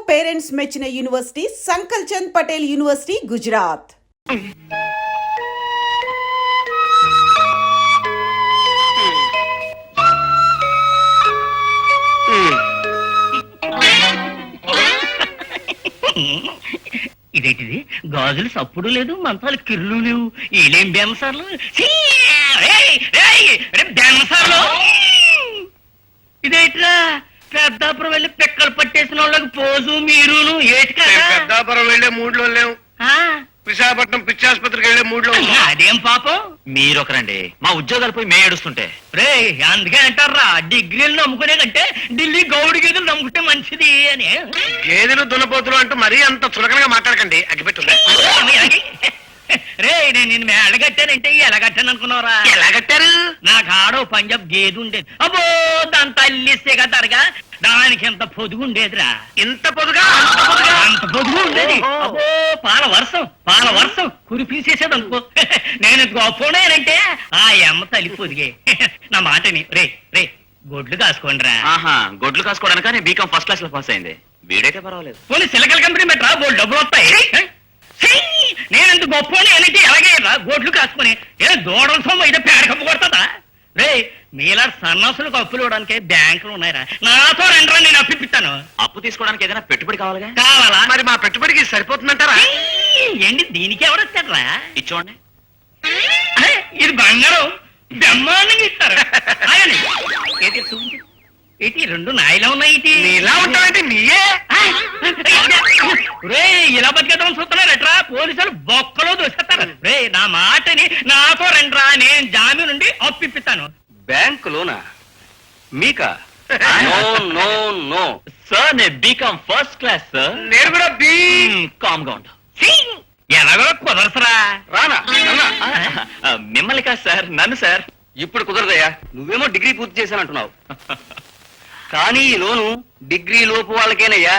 Parents మెచ్చిన university సంకల్ Chand Patel university Gujarat. ఇదేంటిది? గాజులు సప్పుడు లేదు, మంతాలు కిర్లు లేవు, ఏలేం బెమ్మసార్లు బెమ్మసార్లు. ఇదేట్రా పెద్దాపురం వెళ్ళి పిక్కలు పట్టేసిన వాళ్ళకి పోజు మీరును ఏటి కదా. పెద్దాపురం వెళ్లే మూడ్లో లేవు, విశాఖపట్నం పిచ్చాసుపత్రికి వెళ్లే మూడ్లో. అదేం పాపం, మీరొకరండి, మా ఉద్యోగాలు పోయి మే ఏడుస్తుంటే. రే అందుకే అంటారా డిగ్రీలు నమ్ముకునే కంటే ఢిల్లీ గౌడి గేదెలు నమ్ముకుంటే మంచిది అని. గేదెలు దున్నపోతులు అంటూ మరీ అంత చులకనగా మాట్లాడకండి, అగ్గిపెట్టుందా. రే నేను నిన్ను మేడ కట్టానంటే ఎలా కట్టాను అనుకున్నారా? ఎలా కట్టారు? నా కాడో పంజాబ్ గేదె ఉండేది. అబ్బో దాని తల్లిస్తే కదరగా దానికి ఎంత పొదుగు ఉండేదిరా. ఇంత పొదుగా? అంత పొదుగు ఉండేది. అబ్బో పాల వర్షం కురిపీసేసేది అనుకో. నేను గొప్పనేనంటే ఆ అమ్మ తల్లి పొదిగే. నా మాటని రే రే గొడ్లు కాసుకోండి రా. ఆహా, గొడ్లు కాసుకోవడానికి నేను బీకాం ఫస్ట్ క్లాస్ లో పాస్ అయింది. వీడైతే పర్వాలేదు. పోనీ సిలకల కంపెనీ పెట్టరా, బోల్ డబ్బులు వస్తాయి. నేనంత గొప్ప అంటే ఎలాగే రా గొడ్లు కాసుకుని ఏదో దూడల సొమ్ము అయితే పేడ కప్పు కొడతా. రే మీలా సన్నాసులకు అప్పులు ఇవ్వడానికి బ్యాంకులు ఉన్నాయిరా, నాతో రండి, నేను అప్పిస్తాను. అప్పు తీసుకోవడానికి ఏదైనా పెట్టుబడి కావాలిగా. కావాలా? మరి మా పెట్టుబడికి సరిపోతుందంటారా? ఏంటి దీనికి ఎవరొస్తారా? ఇచ్చోండి. ఇది బంగారం బ్రహ్మాండంగా ఇస్తారు. ఏంటి రెండు నాయలా ఉన్నాయి? ఇలా ఉంటావంటే నీయే. రే ఇలా బతికేద్దామని చూస్తున్నారట్రా, పోలీసులు బొక్కలో దూసేస్తారు. రే నా మాటని నాతో రండిరా, నేను జామీన్ నుండి అప్పిస్తాను. బ్యాంకు లోనా మీకా? నో నో నో సార్, నేను బీకాం ఫస్ట్ క్లాస్ సార్. నేను కూడా బీ. కామ్ గా ఉంటా. ఎలాగో కుదరసరా. రానా మిమ్మల్ని కాదు సార్, నన్ను సార్. ఇప్పుడు కుదరదయ్యా, నువ్వేమో డిగ్రీ పూర్తి చేశానంటున్నావు. కానీ ఈ లోను డిగ్రీ లోపు వాళ్ళకేనయ్యా.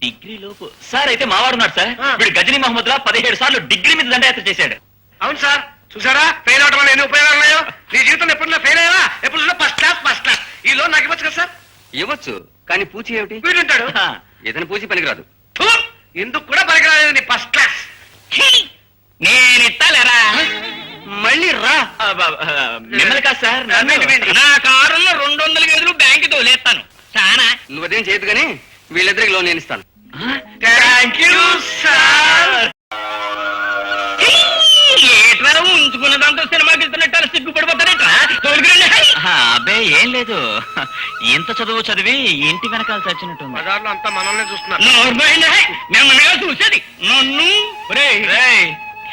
డిగ్రీ లోపు సార్? అయితే మావాడున్నాడు సార్, వీడు గజనీ మహమ్మద్ లా 17 సార్లు డిగ్రీ మీద దండయాత్ర చేశాడు. అవును సార్, చూసారా ఫెయిల్ అవడం వల్ల ఎన్ని ఉపయోగాలు ఉన్నాయో. నీ జీవితంలో ఎప్పుడు ఫెయిల్ అయ్యావా? ఎప్పుడు ఫస్ట్ క్లాస్. ఈ లోన్ నాకు ఇవ్వచ్చు కదా సార్? ఇవ్వచ్చు, కానీ పూచి ఏమిటి? వీడుంటాడు, ఏదైనా పూచి పనికిరాదు. ఎందుకు కూడా పనికిరాలేదు నీ ఫస్ట్ క్లాస్. నేను ఇస్తాలేరా, మళ్ళీ రా. మిమ్మల్ని కాదు సార్, నా కారులో 200 గదులు బ్యాంకు తోలేస్తాను. చాలా నువ్వదేం చేయదు కానీ వీళ్ళిద్దరికి లోన్ నేను ఇస్తాను. Thank you sir. ఏట్రా ఉంచుకున్నదంతా సినిమాకి ఇస్తున్నట్టు సిగ్గుపడిపోతారేట్రా? తోలుకురండి. అబ్బే ఏం లేదు, ఇంత చదువు చదివి ఇంటి వెనకాల చచ్చినట్టు. బజార్లో అంతా మనల్ని చూస్తున్నారు. నెమ్మదిగా చూసేది నన్ను.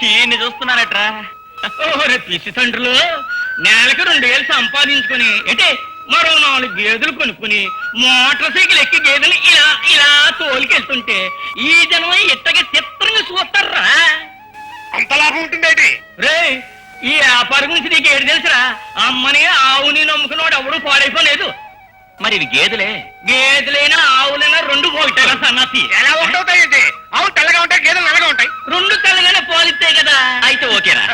ఈయన్ని చూస్తున్నారట్రా. ఓరే పిచ్చి తండ్రులు, నెలకు 2000 సంపాదించుకుని అంటే మరో 4 గేదెలు కొనుక్కుని మోటార్ సైకిల్ ఎక్కి గేదెలు ఇలా ఇలా తోలికెళ్తుంటే ఈ జనం ఇట్టగా చిత్రంగా చూస్తారా? అంత లాభం ఉంటుంది. రే ఈ వ్యాపారం గురించి నీకు ఏడు తెలుసురా? అమ్మని ఆవుని నమ్ముకున్నాడు ఎవడు పాడైపోలేదు. మరి ఇవి గేదెలే. గేదెలైనా ఆవులైనా 2 పోయిటారా సన్నాసి? ఎలా ఉంటావుతాయండి? ఆవు తెల్లగా ఉంటాయి, గేదెలు నల్లగా ఉంటాయి. 2 తెల్లగానే పోలిస్తాయి కదా. అయితే ఓకేనా?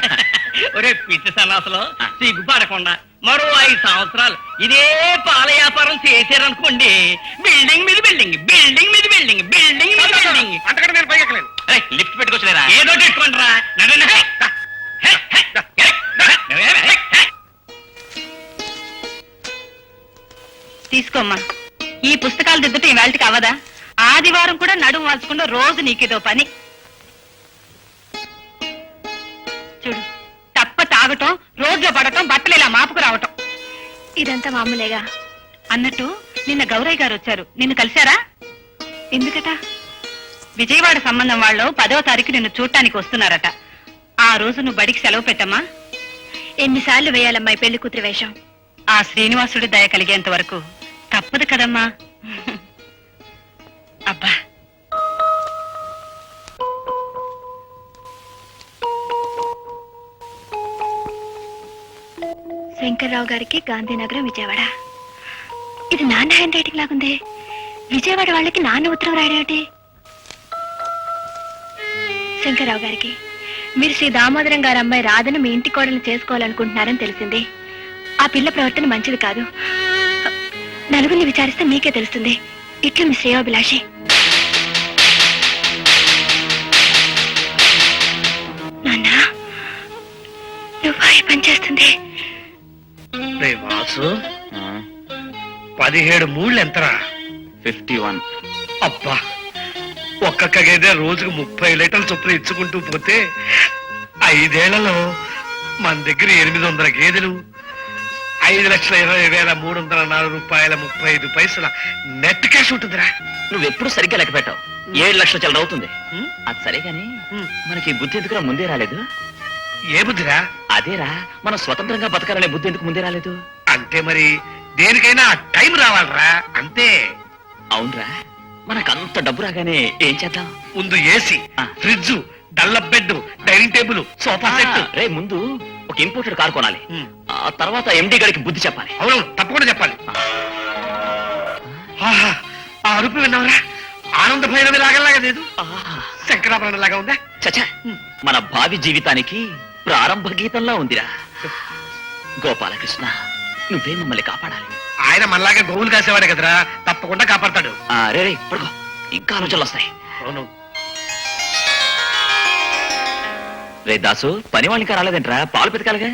ఒరే పిచ్చి సన్నాసులో సిగ్గుపడకుండా మరో 5 సంవత్సరాలు ఇదే పాల వ్యాపారం చేశారనుకోండి, బిల్డింగ్ మీద బిల్డింగ్, బిల్డింగ్ మీద బిల్డింగ్, బిల్డింగ్ మీద బిల్డింగ్. అంతకంటే నేను పైకెక్కలేను. లిఫ్ట్ పెట్టుకోవచ్చులేరా? ఏదో పెట్టుకుంటారా? తీసుకోమ్మా, ఈ పుస్తకాలు దిద్దుట ఈ వేళకి అవదా? ఆదివారం కూడా నడుము వాల్చకుండా రోజు నీకేదో పని. చూడు, తప్ప తాగటం, రోజులో పడటం, బట్టలు ఇలా మాపుకు రావటం, ఇదంతా మామూలేగా. అన్నట్టు నిన్న గౌరయ్య గారు వచ్చారు, నిన్ను కలిశారా? ఎందుకట? విజయవాడ సంబంధం వాళ్ళు 10వ తారీఖు నిన్ను చూడటానికి వస్తున్నారట. ఆ రోజు నువ్వు బడికి సెలవు పెట్టమ్మా. ఎన్నిసార్లు వేయాలమ్మా ఈ పెళ్లి కూతురు వేషం? ఆ శ్రీనివాసుడి దయ కలిగేంత వరకు తప్పదు కదమ్మా. అబ్బా, శంకర్రావు గారికి గాంధీనగరం విజయవాడ. ఇది నాన్న హ్యాండ్ రైటింగ్ లాగుంది. విజయవాడ వాళ్ళకి నాన్న ఉత్తరం రాయడం ఏంటి? శంకర్రావు గారికి, మీరు శ్రీ దామోదరం గారి అమ్మాయి రాధను మీ ఇంటి కోడలు చేసుకోవాలనుకుంటున్నారని తెలిసింది. ఆ పిల్ల ప్రవర్తన మంచిది కాదు. నలుగురిని విచారిస్తే మీకే తెలుస్తుంది. ఇట్లు మీ శ్రేయోభిలాషి. ఈ పని చేస్తుంది. రే వాసు 17 మూళ్ళు ఎంతరా? 51. అబ్బా, ఒక్కొక్క గేదె రోజుకు 30 లీటర్ల చొప్పున ఇచ్చుకుంటూ పోతే 5 ఏళ్లలో మన దగ్గర 800 గేదెలు, 5,20,304 రూపాయల 35 పైసల నెట్ క్యాష్ ఉంటుందిరా. నువ్వెప్పుడు సరిగ్గా లెక్క పెట్టావు. 7 లక్షల చిల్లర అవుతుంది. ఉం? అది సరే గాని ఉం. మనకి ఈ బుద్ధి ఎందుకురా ముందే రాలేదు? ఏ బుద్ధిరా? అదేరా, మనం స్వతంత్రంగా బతకాలనే బుద్ధి ఎందుకు ముందే రాలేదు? అంటే మరి దేనికైనా టైం రావాలరా, అంతే. అవునరా, మనకంత డబ్బు రాగానే ఏం చేద్దాం? ముందు ఏసీ, ఆ. Fridge, Dunlop bed, dining table, sofa set. రే, ముందు ఒక ఇంపోర్టెడ్ కార్ కొనాలి. ఉం. ఆ తర్వాత ఎండి గడికి బుద్ధి చెప్పాలి. అవును, తప్పకుండా చెప్పాలి. ఆహా, ఆ అరుపు విన్నావురా? ఆనంద భైరవి లాగలాగా లేదు, శంకరాభరణ లాగా ఉందా? చచ్చా, మన భావి జీవితానికి ప్రారంభ గీతంలా ఉందిరా. గోపాలకృష్ణ, నువ్వే మమ్మల్ని కాపాడాలి. ఆయన మనలాగే గోవులు కాసేవాడే కదరా, తప్పకుండా కాపాడతాడు. రే పడుకో, ఇంకా ఆలోచనలు వస్తాయి. అవును. రే దాసు, పని వాళ్ళు ఇంకా రాలేదంట్రా, పాలు పెతకాలిగా.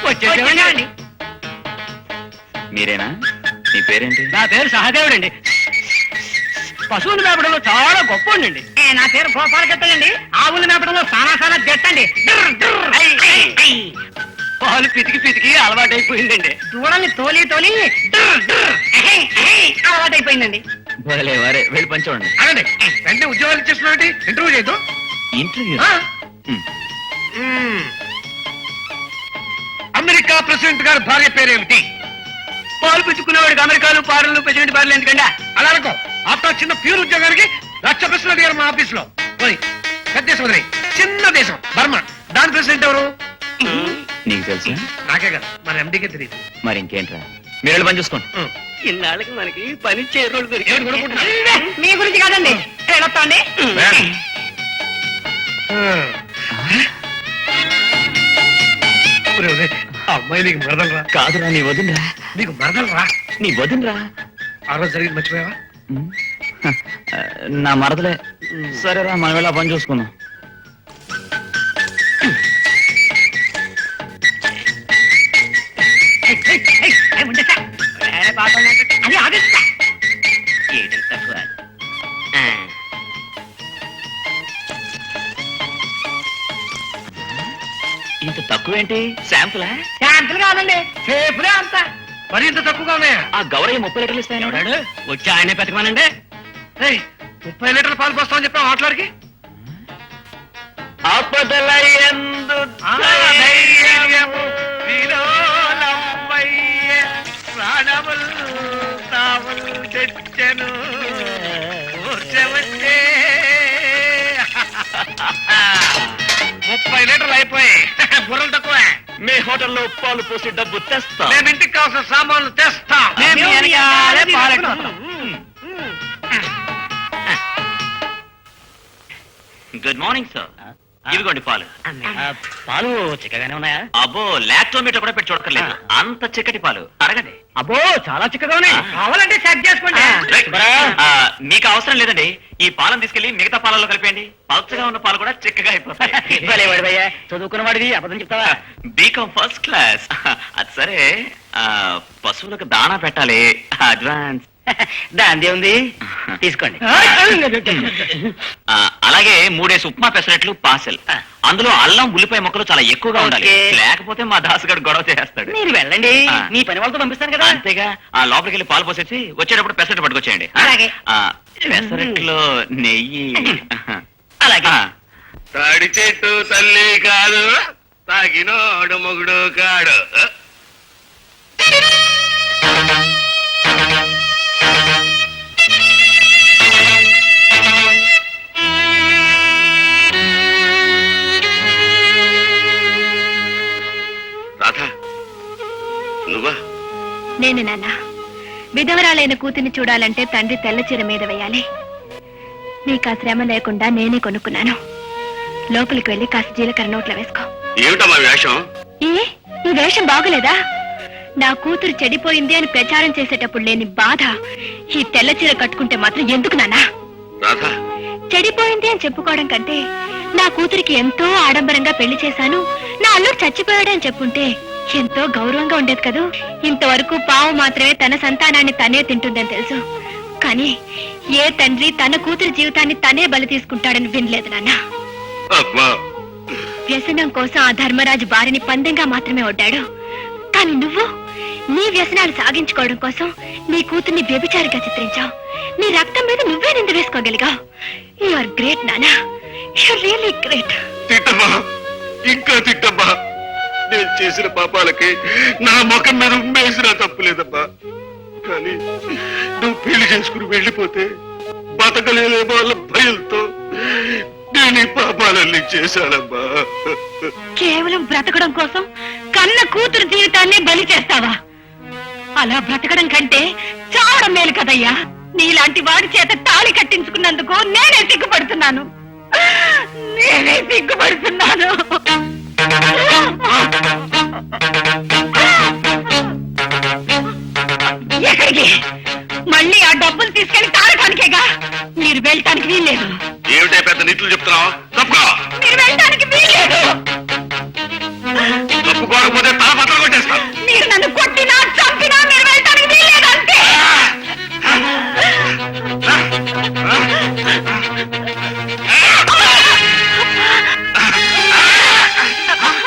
వచ్చేసేవాడి. మీరేనా? మీ పేరేంటి? నా పేరు సహదేవుడండి. పశువులు మేపడంలో చాలా గొప్ప అండి. నా పేరు గోపాలకృష్ణండి. ఆవులు మేపడంలో చాలా జట్టండి. పాలు పితికి పితికి అలవాటైపోయిందండి. దూడల్ని తోలి తోలి అలవాటైపోయిందండి. భలే వారే, వెళ్ళి పని చూడండి. అనండి, వెంటనే ఉద్యోగాలు ఇచ్చేస్తున్నాడు. ఇంటర్వ్యూ చేయదు. ఇంటర్వ్యూ? అమెరికా ప్రెసిడెంట్ గారి భార్య పేరేమిటి? పాలు పిచ్చుకునేవాడికి అమెరికాలు పార్లు ప్రెసిడెంట్ పార్లు ఎందుకండి? అలా అనుకో. ఆఫ్టర్ చిన్న ప్యూర్ ఉద్యోగానికి 1,00,000 ప్రశ్నలు అడిగారు మా ఆఫీస్ లో. పెద్ద దేశం వదిలే, చిన్న దేశం బర్మా, దాని ప్రెసిడెంట్ ఎవరు? నీకు తెలుసా? నాకే కదా, మన ఎండీకే తెలియదు. మరి ఇంకేంట్రా, మీరు వెళ్ళి పని చూసుకోండి. ఇన్నాళ్ళకి మనకి పని చేరోళ్ళు ఏమిటి కొనుక్కుంటున్నా? మీ గురించి కాదండి, వెళ్ళొస్తాండి. ఆ అమ్మాయి నీకు మరదలరా? కాదురా, నీ వదినరా. నీకు మరదలరా? నీ వదినరా. ఆ రోజు జరిగింది మర్చిపోయావా? నా మరదలే. సరేరా, మనం వెళ్ళి ఆ పని చూసుకుందాం. అది ఆగస్తా ఏంటంత ఇంత తక్కువేంటి? శాంపులా? శాంతులు కాదండి, సేపులే అంతా. మరి ఇంత తక్కువగా ఉన్నాయా? ఆ గౌరయ్య 30 లీటర్లు ఇస్తాయని వచ్చి ఆయనే పెతకమానండి. 30 లీటర్లు పాలు పోస్తామని చెప్పావు ఆటలాడికి. ఆపదల యందు ధైర్యము విలోలమయ్య ప్రాణముల్ తాముల్ తెచ్చెను కూర్చోవచ్చే. 30 లీటర్లు అయిపోయాయి. బుర్రలు తక్కువ. మీ హోటల్లో పాలు పోసి డబ్బు తెస్తా. మేము ఇంటికి కావాల్సిన సామాన్లు తెస్తాం. మేము వెనకాలే పాలెట్టుకుంటాం. Good morning sir. ఇదిగోండి పాలు. పాలు చిక్కగానే ఉన్నాయా? అబ్బో, లాక్టోమీటర్ కూడా పెట్టి చూడక్కర్లేదు, అంత చిక్కటి పాలు. అడగండి. అబ్బో, చాలా చిక్కగా ఉన్నాయి. కావాలంటే సెట్ చేసుకోండి. మీకు అవసరం లేదండి, ఈ పాలను తీసుకెళ్లి మిగతా పాలలో కలిపేయండి. పలుచగా ఉన్న పాలు కూడా చిక్కగా అయిపోతాయి. చదువుకున్న వాడివి అబద్ధం చెప్తావా? BCom first class. అది సరే, పశువులకు దాణా పెట్టాలి, అడ్వాన్స్. దాందే ఉంది, తీసుకోండి. అలాగే 3 ఉప్మా పెసరట్లు పార్సెల్. అందులో అల్లం ఉల్లిపాయ ముక్కలు చాలా ఎక్కువగా ఉండాలి, ఓకే. లేకపోతే మా దాసుగాడు గొడవ చేస్తాడు. మీరు వెళ్ళండి, మీ పని వాళ్ళతో పంపిస్తాను కదా. అంతేగా, ఆ లోపలికి వెళ్ళి పాలు పోసేసి వచ్చేటప్పుడు పెసరట్టు పట్టుకొచ్చేయండి. అలాగే. పెసరట్లో నెయ్యి. అలాగే. తాడి చెట్టు తల్లి కాదు, తాగినోడు మొగుడు కాడు. రాధా, నువ్వా? నేను నాన్న, విధవరాలైన కూతుర్ని చూడాలంటే తండ్రి తెల్ల చీర మీద వేయాలి. నీకు ఆ శ్రమ లేకుండా నేనే కొనుక్కున్నాను. లోపలికి వెళ్ళి కాస్త జీలకర్ర నోట్లో వేసుకో. ఏమిటమ్మా వేషం? ఈ వేషం బాగులేదా? నా కూతురు చెడిపోయింది అని ప్రచారం చేసేటప్పుడు లేని బాధ ఈ తెల్ల చీర కట్టుకుంటే మాత్రం ఎందుకు నాన్నా? రాధా, చెడిపోయింది అని చెప్పుకోవడం కంటే నా కూతురికి ఎంతో ఆడంబరంగా పెళ్లి చేశాను, నా అల్లుడు చచ్చిపోయాడని చెప్పుంటే ఎంతో గౌరవంగా ఉండేది కదూ. ఇంతవరకు పావు మాత్రమే తన సంతానాన్ని తనే తింటుందని తెలుసు, కానీ ఏ తండ్రి తన కూతురి జీవితాన్ని తనే బలి తీసుకుంటాడని వినలేదు నాన్న. అమ్మా, వ్యసనం కోసం ఆ ధర్మరాజు బారిని పందెంగా మాత్రమే ఒడ్డాడు, కానీ నువ్వు నీ వ్యసనాలు సాగించుకోవడం కోసం నీ కూతుర్ని వ్యభిచారిగా చిత్రించావు. నీ రక్తం మీద నువ్వే నింద వేసుకోగలిగావు. యు ఆర్ గ్రేట్ నానా, యు ఆర్ రియల్లీ గ్రేట్. తిట్టమ్మా, ఇంకా తిట్టమ్మా. నేను చేసిన పాపాలకి నా ముఖం మీద ఉమ్మేసినా తప్పులేదమ్మా. కానీ నువ్వు పెళ్లి చేసుకుని వెళ్ళిపోతే బతకలేని వాళ్ళ భయంతో నేను ఈ పాపాలన్నీ చేశానమ్మా. కేవలం బ్రతకడం కోసం కన్న కూతురు జీవితాన్ని బలి చేస్తావా? అలా బ్రతకడం కంటే చావడం మేలు కదయ్యా. నీలాంటి వాడి చేత తాళి కట్టించుకున్నందుకు నేనే సిగ్గుపడుతున్నాను. ఎక్కడికి? మళ్ళీ ఆ డబ్బులు తీసుకెళ్లి తాళటానికేగా. మీరు వెళ్ళటానికి వీల్లేదు. ఏమిటే పెద్ద నీతులు చెప్తున్నావు? తప్పుకో. మీరు వెళ్ళటానికి వీల్లేదు. తప్పుకోకపోతే తల పత్రం కొట్టేస్తా. మీరు నన్ను కొట్టినా చంపినా మీరు వెళ్ళటానికి వీల్లేదు అంతే.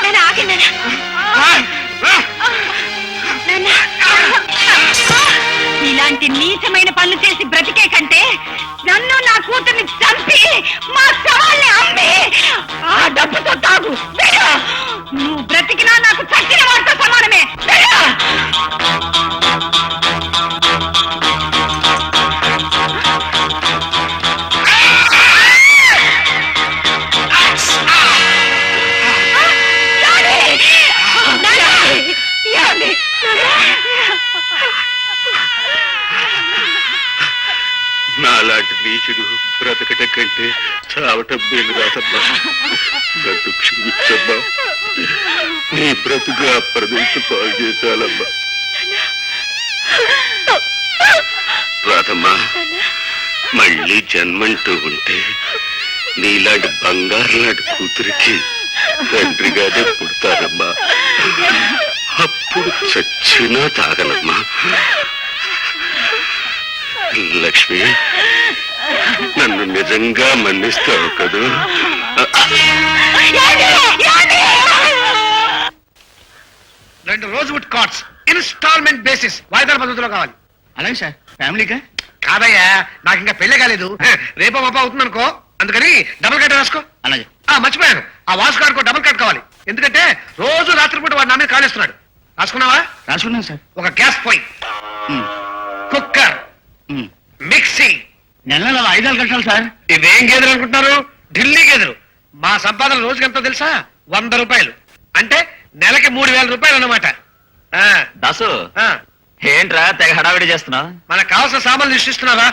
నాన్న, ఆగండి నాన్న. ఇలాంటి నీచమైన పనులు చేసి బ్రతికే కంటే నన్ను నా కూతుర్ని చంపి మా సవాల్ని అమ్మి ఆ డబ్బుతో తాగు. వెళ్ళు. నువ్వు బ్రతికినా నాకు చచ్చిన వాడితో సమానమే. వెళ్ళు. నాలాంటి నీచుడు బ్రతకట కంటే చావటం మేలు రాదమ్మా. నన్ను క్షమించమ్మా. నీ బ్రతుకు అప్రదించ పాలు చేశాలమ్మా. రాదమ్మా, మళ్ళీ జన్మంటూ ఉంటే నీలాంటి బంగారు లాంటి కూతురికి తండ్రిగానే పుడతారమ్మా. అప్పుడు చచ్చినా తాగలమ్మా. లక్ష్మి, నన్ను నిజంగా మన్నిస్తావు కదూ? 2 రోజ్వుడ్ కార్డ్స్ ఇన్స్టాల్మెంట్ బేసిస్ వాయిదాల పద్ధతిలో కావాలి. అలాగే సార్. ఫ్యామిలీగా కాదయ్యా, నాకు ఇంకా పెళ్లి కాలేదు. రేపో మాప అవుతుంది అనుకో, అందుకని డబుల్ కట్ రాసుకో. అలాగే. మర్చిపోయాను, ఆ వాసు గారికి డబుల్ కట్ కావాలి. ఎందుకంటే రోజు రాత్రిపూట వాడు నా మీద కాలేస్తున్నాడు. రాసుకున్నావా? రాసుకున్నాను సార్. ఒక గ్యాస్ పొయ్యి, కుక్కర్, మిక్సీ. నెలలో 5 కట్టాలి సార్. ఇదేం గేదెలు అనుకుంటున్నారు? ఢిల్లీ గేదెలు. మా సంపాదన రోజుకి ఎంతో తెలుసా? 100 రూపాయలు. అంటే నెలకి 3000 రూపాయలు అన్నమాట. దాసు, ఏంట్రా తెగ హడావిడి చేస్తున్నావు? మనకు కావాల్సిన సామాన్లు సృష్టిస్తున్నారా?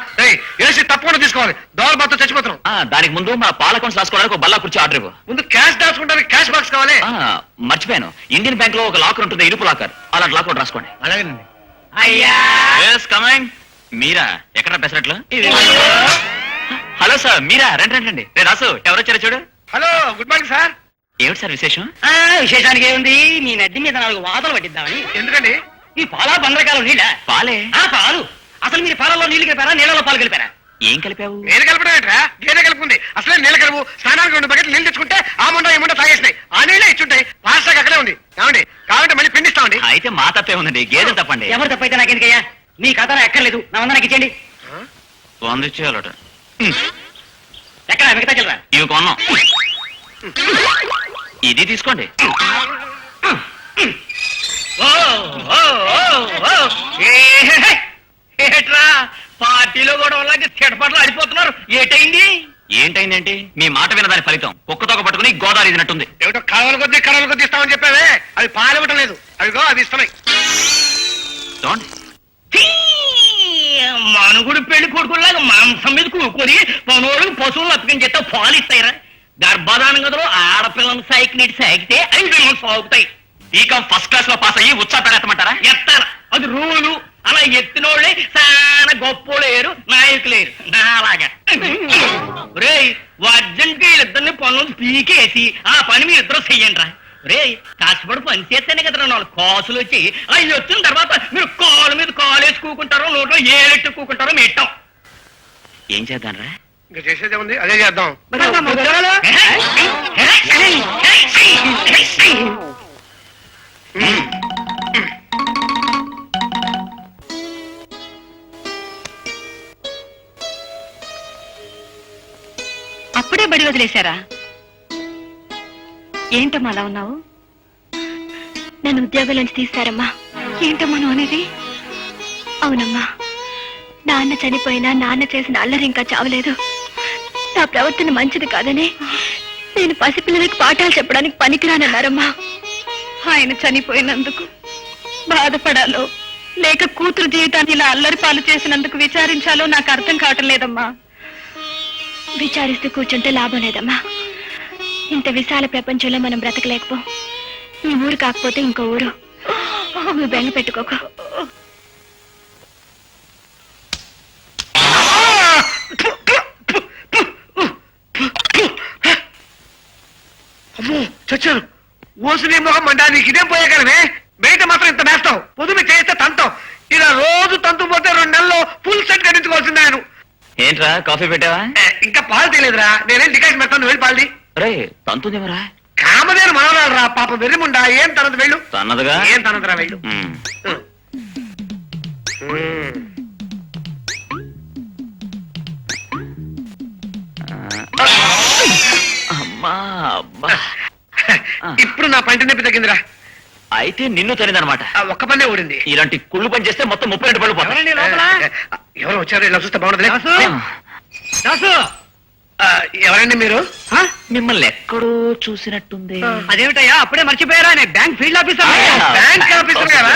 ఏసీ తప్పకుండా తీసుకోవాలి, దోవలబాతో చచ్చిపోతున్నాం. దానికి ముందు మా పాల అకౌంట్స్ రాసుకోవడానికి ఒక బల్లా కుర్చీ ఆర్డర్ ఇవ్వు. ముందు క్యాష్ దాచుకుంటానికి క్యాష్ బాక్స్ కావాలి. మర్చిపోయాను, ఇండియన్ బ్యాంక్ లో ఒక లాకర్ ఉంటుంది, ఇరుపు లాకర్. అలాంటి లాకర్ రాసుకోండి. అలాగేనండి. అయ్యా కమింగ్. మీరా? ఎక్కడ పెసరట్లు? హలో సార్, మీరా? రండి రండి. రే రాసు, ఎవరొచ్చారో చూడు. Hello, good morning sir. ఏమిటి సార్ విశేషం? విశేషానికి ఏముంది, నీ నడ్డి మీద 4 వాతలు పట్టిద్దామని. ఎందుకండి? ఈ పాల బందరకాలం నీళ్ళ పాలే. పాలు. అసలు మీరు పాలలో నీళ్లు కలిపారా, నీళ్ళలో పాలు కలిపారా? ఏం కలిపావు? నేను కలపడం ఏంట్రా? గేదె కలుపుకుంది. అసలే నీళ్ళ కలుపు. స్నానానికి 2 బకెట్లు నీళ్ళు తెచ్చుకుంటే ఆ ముండ ఈ ముండ తాగేసినాయి. ఆ నీళ్ళే ఇచ్చుంటాయి. పాస్టాక్ అక్కడే ఉంది. ఏమండి, కావాలంటే మళ్ళీ పిండిస్తామండి. అయితే మా తప్పే ఉందండి, గేదెలు తప్పండి. ఎవరు తప్పైతే నాకెందుకయ్యా? మీ కథ ఎక్కర్లేదు, నా 100 నాకు ఇచ్చేయండి. 100 ఇచ్చేయాలట. ఎక్కడ మిగతా చెల్లరా? ఇవి కొన్నాం. ఇది తీసుకోండి. ఏట్రా, పార్టీలో కూడా వాళ్ళకి చెడపట్లు ఆడిపోతున్నారు. ఏటైంది? ఏంటైందేంటి? మీ మాట వినదాని ఫలితం కుక్కతోక పట్టుకుని గోదావరి ఇదినట్టుంది. ఏమిటో కడవలు కొద్ది ఇస్తామని చెప్పావే, అవి పాలు ఇవ్వటం లేదు. అవిగో అవి ఇస్తున్నాయి. చూడండి. మనుగుడు పెళ్లి కొడుకులాగా మాంసం మీద కూకొని పనులకు పశువులు అప్పగించేస్తే పాలు ఇస్తాయిరా. గర్భధానం గదిలో ఆడపిల్లని సైకిల్ సాగితే 5 పిల్లలు సాగుతాయి. బీకాం ఫస్ట్ క్లాస్ లో పాస్ అయ్యి ఉత్సాహ పెడతామంటారా? ఎత్తారు, అది రూలు. అలా ఎత్తినోళ్ళే చాలా గొప్పోలేరు, నాయకులేరు. నాలాగా రేయ్, అర్జెంట్ వీళ్ళిద్దరిని పనులు పీకేసి ఆ పని మీ ఇద్దరు చెయ్యండి రా. రే కష్టపడి పని చేస్తేనే కదరా 4 కాసులు వచ్చి అవి వచ్చిన తర్వాత మీరు కాలు మీద కాలు వేసి కూకుంటారో నోట్లో ఏలెట్టు కూకుంటారో మెట్టాం. ఏం చేద్దాం రా? ఇంకా చేసేదే ఉంది, అదే చేద్దాం. అప్పుడే బడి వదిలేశారా? ఏంటమ్మా అలా ఉన్నావు? నన్ను ఉద్యోగం నుంచి తీస్తారమ్మా. ఏంటమ్మా నువ్వు అనేది? అవునమ్మా, నాన్న చనిపోయినా నాన్న చేసిన అల్లరి ఇంకా చావలేదు. నా ప్రవర్తన మంచిది కాదని నేను పసిపిల్లలకు పాఠాలు చెప్పడానికి పనికిరానన్నారమ్మా. ఆయన చనిపోయినందుకు బాధపడాలో లేక కూతురు జీవితాన్ని ఇలా అల్లరి పాలు చేసినందుకు విచారించాలో నాకు అర్థం కావటం లేదమ్మా. విచారిస్తూ కూర్చుంటే లాభం లేదమ్మా. ఇంత విశాల ప్రపంచంలో మనం బ్రతకలేకపో. ఈ ఊరు కాకపోతే ఇంకో ఊరు. నువ్వు బెంగ పెట్టుకోకు. అమ్మో చచ్చారు. ఓసిని మొహం మండా, నీకు ఇదేం పోయే కలమే. బయట మాత్రం ఇంత మేస్తావు, పొద్దున చేస్తే తంతావు. ఇలా రోజు తంతు పోతే 2 నెలల్లో ఫుల్ సెట్ కట్టించుకోవాల్సిందే ఆయన. ఏంట్రా కాఫీ పెట్టావా? ఇంకా పాలు తెలియదురా. నేనేం డికాషన్ పెడతాను, వెళ్ళి పాలది. రే తంతుందేమరా? కామదేను మనవరాలు రా, పాప వెర్రిముండా. ఏం తనదు, వెళ్ళు. తన్నదుగా? ఏం తనదురా, వెళ్ళు. ఉమ్. అమ్మా అబ్బా. ఇప్పుడు నా పంట నొప్పి తగ్గిందిరా. అయితే నిన్ను తనిదనమాట. ఆ ఒక్క పన్నే ఊడింది. ఇలాంటి కుళ్ళు పని చేస్తే మొత్తం 32 పళ్ళు పోతాయి. ఎవరు వచ్చారు? ఇలా చూస్తే బాగుండదు. దాసు ఎవరండి మీరు? మిమ్మల్ని ఎక్కడో చూసినట్టుంది. అదేమిటయ్యా అప్పుడే మర్చిపోయారా? నేను bank field officer. Bank officer గారా?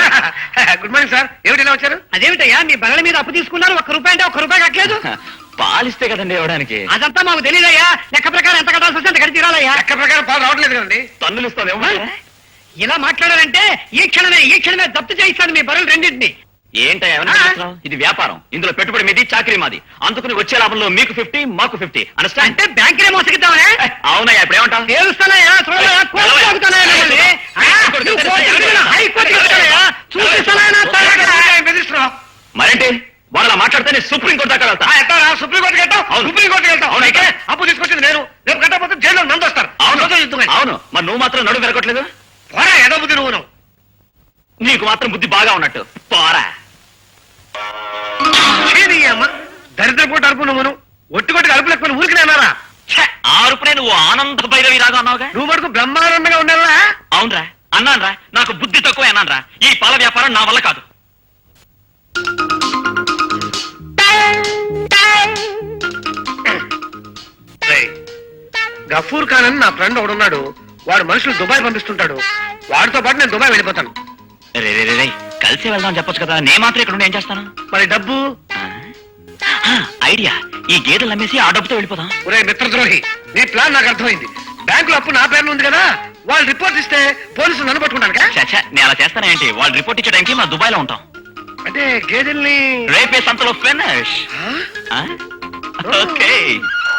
Good morning sir. ఏమిటి ఇలా వచ్చారు? అదేమిటయ్యా మీ బగల మీద అప్పు తీసుకున్నారు, ₹1 అంటే ₹1 కట్టలేదు. పాలిస్తే కదండి ఇవ్వడానికి. అదంతా మాకు తెలియదయ్యా. లెక్క ప్రకారం ఎంత కట్టాల్సి వస్తే అంత కట్టి తీరాలయ్యా. లెక్క ప్రకారం పాలు రావట్లేదు కదండి. తన్నులు ఇస్తాను. ఇలా మాట్లాడారంటే ఈ క్షణమే జప్తు చేయిస్తాను మీ బరువులు రెండింటిని. ఏంటో ఏమన్నా చేస్తున్నావ్? ఇది వ్యాపారం. ఇందులో పెట్టుబడి మీది, చాకరీ మాది. అందుకుని వచ్చే లాభంలో మీకు 50, మాకు 50. అండర్స్టాండ్? అంటే బ్యాంకునే మోసగిద్దామనే? అవునయ్యా, ఇప్పుడు ఏమంటావు? తేలుస్తానయ్యా, చూడయ్యా, కోర్టుకు లాగుతానయ్యా మిమ్మల్ని. నువ్వు కోర్టుకు వెళ్తున్నా, హైకోర్టుకు వెళ్తానయ్యా. చూపిస్తానయ్యా నా తలకాయ. బెదిరిస్తున్నావు. మరేంటి వాళ్ళ మాట్లాడితే సుప్రీంకోర్టు దాకా వెళ్తా. ఎట్లా సుప్రీంకోర్టుకి వెళ్తావు? అవును. సుప్రీంకోర్టుకి వెళ్తావు. అవును, అయితే? అప్పు తీసుకొచ్చింది నేను. రేపు కట్టకపోతే జైల్లో నందు వస్తారు. అవును, మరి నువ్వు మాత్రం నడుము పెరగట్లేదు. పోరా, ఏదో బుద్ధి నువ్వు. నీకు మాత్రం బుద్ధి బాగా ఉన్నట్టు. పోరా. అమ్మ దరిద్ర పూట అరుపు నువ్వును. ఒట్టుకొట్టుకు అరుపు లేకపోయిన ఊరికి నేనారా? ఆరుపునే నువ్వు ఆనంద భైరవి రాగా అన్నావుగా. నువ్వు మటుకు బ్రహ్మానందంగా ఉండాలా? అవునరా, అన్నానరా. నాకు బుద్ధి తక్కువ అన్నానరా. ఈ పాల వ్యాపారం నా వల్ల కాదు. గఫూర్ ఖాన్ అని నా ఫ్రెండ్ ఒకడున్నాడు. వాడు మనుషులు దుబాయ్ పంపిస్తుంటాడు. వాడితో పాటు నేను దుబాయ్ వెళ్ళిపోతాను. రే రే రే రే, కలిసి వెళ్దాం చెప్పొచ్చు కదా. నేను మాత్రం ఇక్కడ ఉండి ఏం చేస్తాను? మరి డబ్బు? ఐడియా. ఈ గేదెలు అమ్మేసి ఆ డబ్బుతో వెళ్ళిపోదాం. ఒరే మిత్రద్రోహి, నీ ప్లాన్ నాకు అర్థమైంది. బ్యాంకులో అప్పు నా పేరు ఉంది కదా, వాళ్ళు రిపోర్ట్ ఇస్తే పోలీసులు నన్ను పట్టుకుంటాను. చచ్చా, నేను అలా చేస్తానేంటి? వాళ్ళు రిపోర్ట్ ఇచ్చే టైంకి మనం దుబాయ్ లో ఉంటాం. అంటే గేదెల్ని రేపే సంతలో ఫినిష్. ఓకే.